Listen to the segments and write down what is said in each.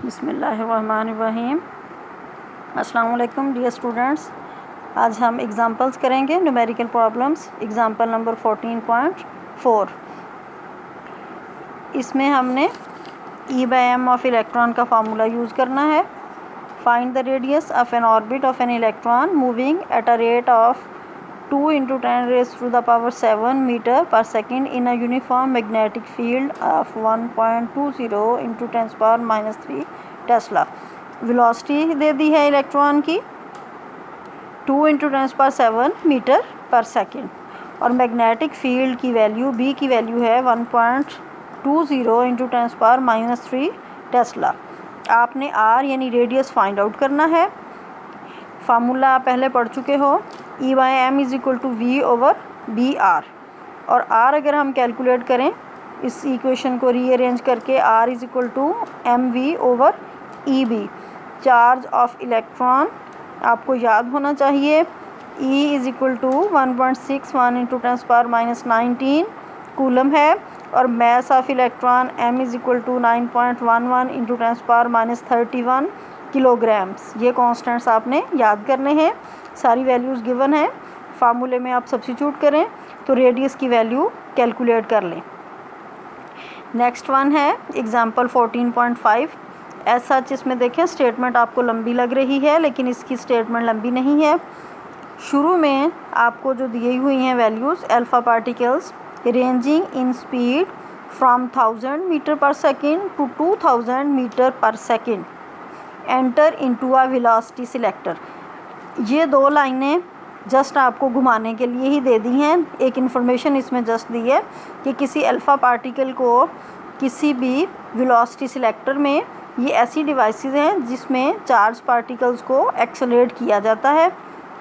बिस्मिल्लाहिर्रहमानिर्रहीम। अस्सलाम वालेकुम डियर स्टूडेंट्स। आज हम एग्ज़ाम्पल्स करेंगे न्यूमेरिकल प्रॉब्लम्स। Example number 14.4। इसमें हमने E/m ऑफ इलेक्ट्रॉन का फार्मूला यूज़ करना है। Find the radius of an orbit of an electron moving at a rate of 2 × 10⁻⁷ metre per second in a uniform magnetic field of 1.20 × 10⁻³ tesla. Velocity दे दी है electron की 2 × 10⁷ metre per second और magnetic field की value B की value है 1.20 × 10⁻³ Tesla. आपने are यानी रेडियस फाइंड आउट करना है। फार्मूला आप पहले पढ़ चुके हो, E/m = V/BR। और R अगर हम कैलकुलेट करें इस इक्वेशन को रीअरेंज करके, R = mv/EB। Charge of electron आपको याद होना चाहिए, E = 1.61 × 10⁻19 कूलम है और mass of electron M = 9.11 × 10⁻31 kilograms. ये कॉन्स्टेंट्स आपने याद करने हैं। सारी वैल्यूज़ गिवन है। फार्मूले में आप सब्स्टिट्यूट करें तो रेडियस की वैल्यू कैलकुलेट कर लें। नेक्स्ट वन है एग्जांपल 14.5। ऐसा इसमें देखें स्टेटमेंट आपको लंबी लग रही है, लेकिन इसकी स्टेटमेंट लंबी नहीं है। शुरू में आपको जो दी हुई हैं values, alpha particles ranging in speed from 1000 metre per second to 2000 metre per second enter into a velocity selector. ये दो लाइनें जस्ट आपको घुमाने के लिए ही दे दी हैं। एक इन्फॉर्मेशन इसमें जस्ट दी है कि किसी अल्फ़ा पार्टिकल को किसी भी वेलोसिटी सिलेक्टर में, ये ऐसी डिवाइसेस हैं जिसमें चार्ज पार्टिकल्स को एक्सेलरेट किया जाता है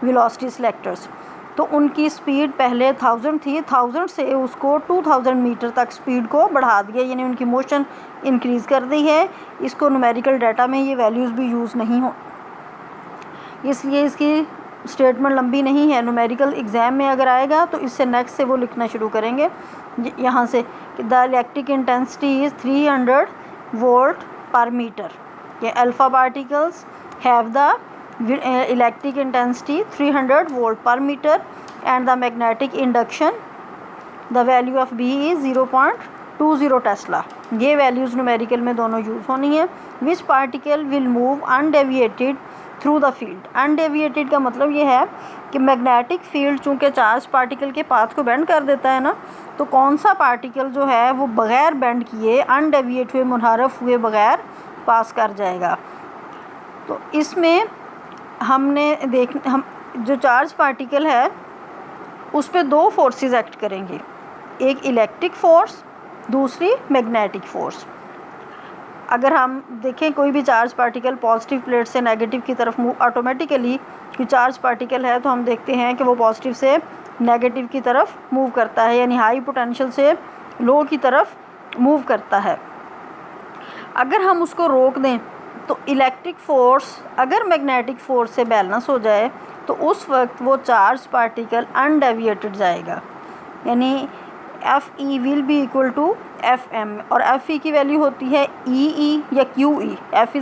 वेलोसिटी सिलेक्टर्स। तो उनकी स्पीड पहले 1000 थी, 1000 से उसको 2000 मीटर तक स्पीड को बढ़ा दिया, यानी उनकी मोशन इंक्रीज़ कर दी है। इसको न्यूमेरिकल डाटा में ये वैल्यूज़ भी यूज़ नहीं हो, इसलिए इसकी स्टेटमेंट लंबी नहीं है। न्यूमेरिकल एग्ज़ाम में अगर आएगा तो इससे नेक्स्ट से वो लिखना शुरू करेंगे यहाँ से कि the electric intensity is 300 volt per metre. ये alpha particles have the electric intensity 300 volt per metre and the magnetic induction the value of B is 0.20 tesla. ये वैल्यूज़ न्यूमेरिकल में दोनों यूज़ होनी है। Which particle will move undeviated through the field. Undeviated का मतलब ये है कि मैग्नेटिक फील्ड चूँकि चार्ज पार्टिकल के पाथ को बेंड कर देता है ना, तो कौन सा पार्टिकल जो है वो बग़ैर बेंड किए, अनडेविएट हुए, मुनहरफ हुए बग़ैर पास कर जाएगा। तो इसमें हम जो चार्ज पार्टिकल है उस पर दो फोर्सेस एक्ट करेंगे, एक इलेक्ट्रिक फोर्स, दूसरी मैग्नेटिक फोर्स। अगर हम देखें कोई भी चार्ज पार्टिकल पॉजिटिव प्लेट से नेगेटिव की तरफ मूव, ऑटोमेटिकली कोई चार्ज पार्टिकल है तो हम देखते हैं कि वो पॉजिटिव से नेगेटिव की तरफ मूव करता है, यानी हाई पोटेंशियल से लो की तरफ मूव करता है। अगर हम उसको रोक दें तो इलेक्ट्रिक फोर्स अगर मैग्नेटिक फोर्स से बैलेंस हो जाए तो उस वक्त वो चार्ज पार्टिकल अनडेविएटेड जाएगा, यानी FE will be equal to FM और FE की वैल्यू होती है EE या QE। F =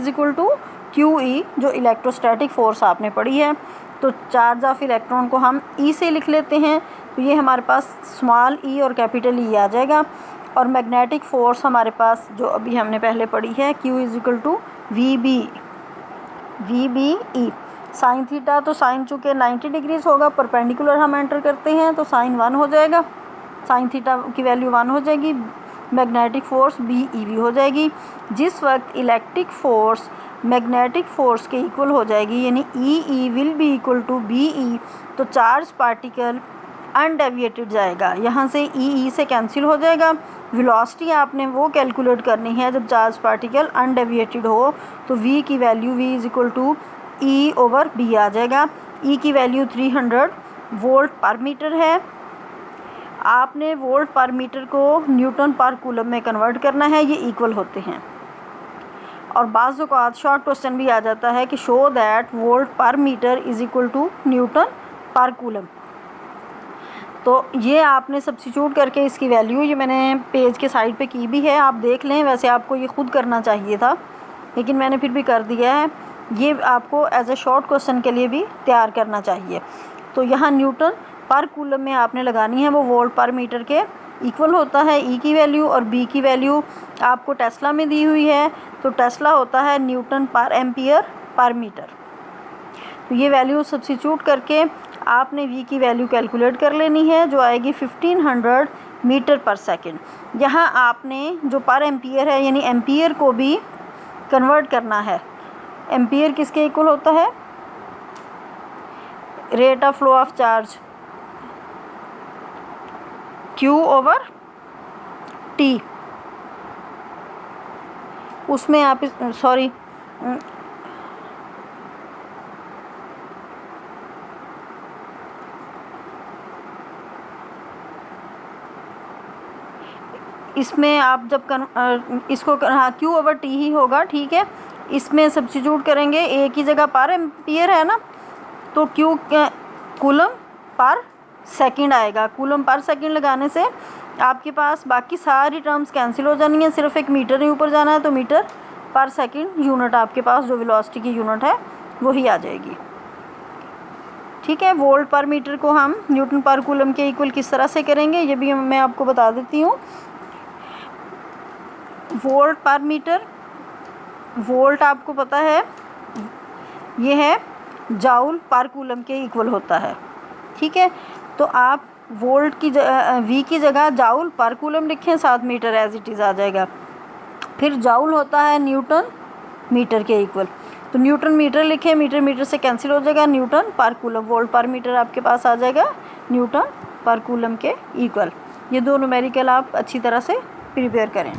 QE जो इलेक्ट्रोस्टैटिक फोर्स आपने पढ़ी है। तो चार्ज ऑफ इलेक्ट्रॉन को हम E से लिख लेते हैं, तो ये हमारे पास स्मॉल e और कैपिटल E आ जाएगा। और मैग्नेटिक फ़ोर्स हमारे पास जो अभी हमने पहले पढ़ी है, Q = VBE। साइन थीटा, तो साइन चूँकि 90 डिग्रीज़ होगा, परपेंडिकुलर हम एंटर करते हैं तो साइन 1 हो जाएगा, साइन थीटा की वैल्यू 1 हो जाएगी। मैग्नेटिक फ़ोर्स BEV हो जाएगी। जिस वक्त इलेक्ट्रिक फ़ोर्स मैग्नेटिक फ़ोर्स के इक्वल हो जाएगी, यानी EE will be equal to BE, तो चार्ज पार्टिकल अनडेविएटेड जाएगा। यहाँ से EE से कैंसिल हो जाएगा। वेलोसिटी आपने वो कैलकुलेट करनी है जब चार्ज पार्टिकल अनडेविएटेड हो, तो V की वैल्यू V = E/B आ जाएगा। E की वैल्यू 300 वोल्ट पर मीटर है। आपने वोल्ट पर मीटर को न्यूटन पर कूलम में कन्वर्ट करना है, ये इक्वल होते हैं। और बाज़ औक़ात शॉर्ट क्वेश्चन भी आ जाता है कि show that volt per metre is equal to newton per coulomb. तो ये आपने सब्स्टिट्यूट करके इसकी वैल्यू, ये मैंने पेज के साइड पे की भी है, आप देख लें। वैसे आपको ये खुद करना चाहिए था, लेकिन मैंने फिर भी कर दिया है। ये आपको एज ए शॉर्ट क्वेश्चन के लिए भी तैयार करना चाहिए। तो यहाँ न्यूटन पर कूलम में आपने लगानी है, वो वोल्ट पर मीटर के इक्वल होता है। ई की वैल्यू और बी की वैल्यू आपको टेस्ला में दी हुई है, तो टेस्ला होता है न्यूटन पर एम्पियर पर मीटर। तो ये वैल्यू सब्स्टिट्यूट करके आपने वी की वैल्यू कैलकुलेट कर लेनी है, जो आएगी 1500 मीटर पर सेकेंड। यहाँ आपने जो पर एम्पियर है यानी एम्पियर को भी कन्वर्ट करना है। एम्पियर किसके इक्वल होता है? Rate of flow of charge Q/T। उसमें आप सॉरी इसमें आप जब इसको हाँ Q/T ही होगा, ठीक है। इसमें सब्स्टिट्यूट करेंगे, ए की जगह पर एम्पियर है ना, तो Q कूलम पर सेकंड आएगा। कूलम पर सेकंड लगाने से आपके पास बाकी सारी टर्म्स कैंसिल हो जानी है, सिर्फ एक मीटर ही ऊपर जाना है, तो मीटर पर सेकंड यूनिट आपके पास जो वेलोसिटी की यूनिट है वही आ जाएगी, ठीक है। वोल्ट पर मीटर को हम न्यूटन पर कूलम के इक्वल किस तरह से करेंगे ये भी मैं आपको बता देती हूँ। वोल्ट पर मीटर, वोल्ट आपको पता है ये है जाउल पर कूलम के इक्वल होता है, ठीक है। तो आप वोल्ट की वी की जगह जाउल पर कूलम लिखें, 7 मीटर एज इट इज़ आ जाएगा। फिर जाउल होता है न्यूटन मीटर के इक्वल, तो न्यूटन मीटर लिखें, मीटर मीटर से कैंसिल हो जाएगा, Newton per coulomb, volt per metre आपके पास आ जाएगा न्यूटन पर कूलम के इक्वल। ये दो न्यूमेरिकल आप अच्छी तरह से प्रिपेयर करें।